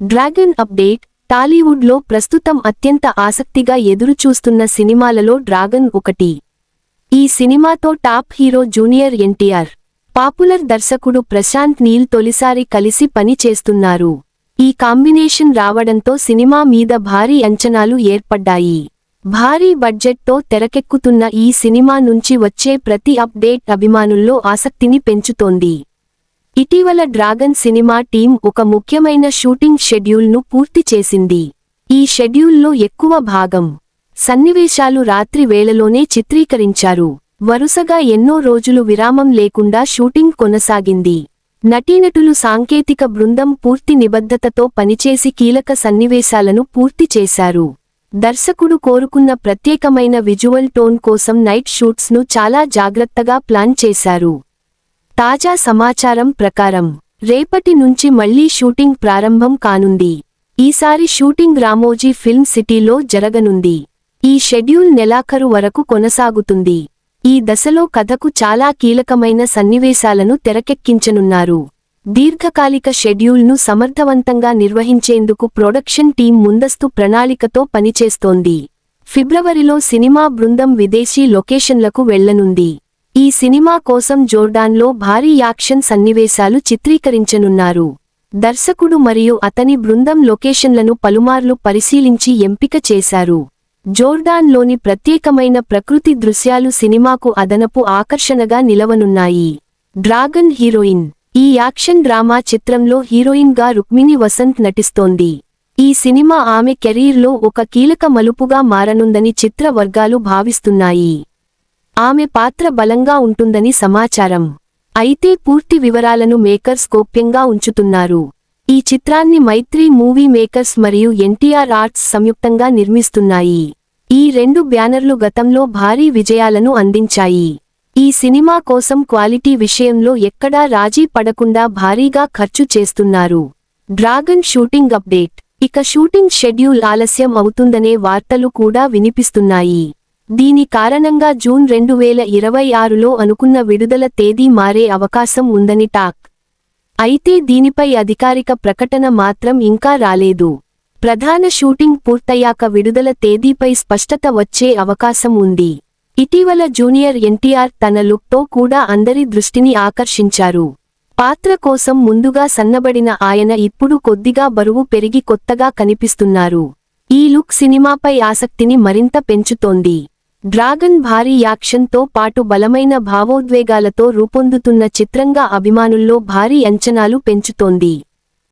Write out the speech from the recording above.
Dragon update టాలీవుడ్లో ప్రస్తుతం అత్యంత ఆసక్తిగా ఎదురుచూస్తున్న సినిమాలలో డ్రాగన్ ఒకటి. ఈ సినిమాతో top hero junior NTR, popular దర్శకుడు ప్రశాంత్ నీల్ తొలిసారి కలిసి పని చేస్తున్నారు. ఈ కాంబినేషన్ రావడంతో సినిమా మీద భారీ అంచనాలు ఏర్పడ్డాయి. భారీ బడ్జెట్తో తెరకెక్కుతున్న ఈ సినిమా నుంచి వచ్చే ప్రతి అప్డేట్ అభిమానుల్లో ఆసక్తిని పెంచుతోంది. ఇటీవల డ్రాగన్ సినిమా టీం ఒక ముఖ్యమైన షూటింగ్ షెడ్యూల్ను పూర్తి చేసింది. ఈ షెడ్యూల్లో ఎక్కువ భాగం సన్నివేశాలు రాత్రి వేళలోనే చిత్రీకరించారు. వరుసగా ఎన్నో రోజులు విరామం లేకుండా షూటింగ్ కొనసాగింది. నటీనటులు సాంకేతిక బృందం పూర్తి నిబద్ధతతో పనిచేసి కీలక సన్నివేశాలను పూర్తి చేశారు. దర్శకుడు కోరుకున్న ప్రత్యేకమైన విజువల్ టోన్ కోసం నైట్ షూట్స్ను చాలా జాగ్రత్తగా ప్లాన్ చేశారు. తాజా సమాచారం ప్రకారం రేపటి నుంచి మళ్లీ షూటింగ్ ప్రారంభం కానుంది. ఈసారి షూటింగ్ రామోజీ ఫిల్మ్ సిటీలో జరగనుంది. ఈ షెడ్యూల్ నెలాఖరు వరకు కొనసాగుతుంది. ఈ దశలో కథకు చాలా కీలకమైన సన్నివేశాలను తెరకెక్కించనున్నారు. దీర్ఘకాలిక షెడ్యూల్ను సమర్థవంతంగా నిర్వహించేందుకు ప్రొడక్షన్ టీం ముందస్తు ప్రణాళికతో పనిచేస్తోంది. ఫిబ్రవరిలో సినిమా బృందం విదేశీ లొకేషన్లకు వెళ్లనుంది. ఈ సినిమా కోసం జోర్డాన్లో భారీ యాక్షన్ సన్నివేశాలు చిత్రీకరించనున్నారు. దర్శకుడు మరియు అతని బృందం లొకేషన్లను పలుమార్లు పరిశీలించి ఎంపిక చేశారు. జోర్డాన్లోని ప్రత్యేకమైన ప్రకృతి దృశ్యాలు సినిమాకు అదనపు ఆకర్షణగా నిలవనున్నాయి. డ్రాగన్ హీరోయిన్ ఈ యాక్షన్ డ్రామా చిత్రంలో హీరోయిన్గా రుక్మిణి వసంత్ నటిస్తోంది. ఈ సినిమా ఆమె కెరీర్లో ఒక కీలక మలుపుగా మారనుందని చిత్ర వర్గాలు భావిస్తున్నాయి. ఆమె పాత్ర బలంగా ఉంటుందని సమాచారం. అయితే పూర్తి వివరాలను మేకర్స్ గోప్యంగా ఉంచుతున్నారు. ఈ చిత్రాన్ని మైత్రి మూవీ మేకర్స్ మరియు ఎన్టీఆర్ ఆర్ట్స్ సంయుక్తంగా నిర్మిస్తున్నాయి. ఈ రెండు బ్యానర్లు గతంలో భారీ విజయాలను అందించాయి. ఈ సినిమా కోసం క్వాలిటీ విషయంలో ఎక్కడా రాజీ పడకుండా భారీగా ఖర్చు చేస్తున్నారు. డ్రాగన్ షూటింగ్ అప్డేట్ ఇక షూటింగ్ షెడ్యూల్ ఆలస్యం అవుతుందనే వార్తలు కూడా వినిపిస్తున్నాయి. దీని కారణంగా జూన్ 2026లో అనుకున్న విడుదల తేదీ మారే అవకాశం ఉందని టాక్. అయితే దీనిపై అధికారిక ప్రకటన మాత్రం ఇంకా రాలేదు. ప్రధాన షూటింగ్ పూర్తయ్యాక విడుదల తేదీపై స్పష్టత వచ్చే అవకాశం ఉంది. ఇటీవల జూనియర్ ఎన్టీఆర్ తన లుక్తో కూడా అందరి దృష్టిని ఆకర్షించారు. పాత్ర కోసం ముందుగా సన్నబడిన ఆయన ఇప్పుడు కొద్దిగా బరువు పెరిగి కొత్తగా కనిపిస్తున్నారు. ఈ లుక్ సినిమాపై ఆసక్తిని మరింత పెంచుతోంది. డ్రాగన్ భారీ యాక్షన్తో పాటు బలమైన భావోద్వేగాలతో రూపొందుతున్న చిత్రంగా అభిమానుల్లో భారీ అంచనాలు పెంచుతోంది.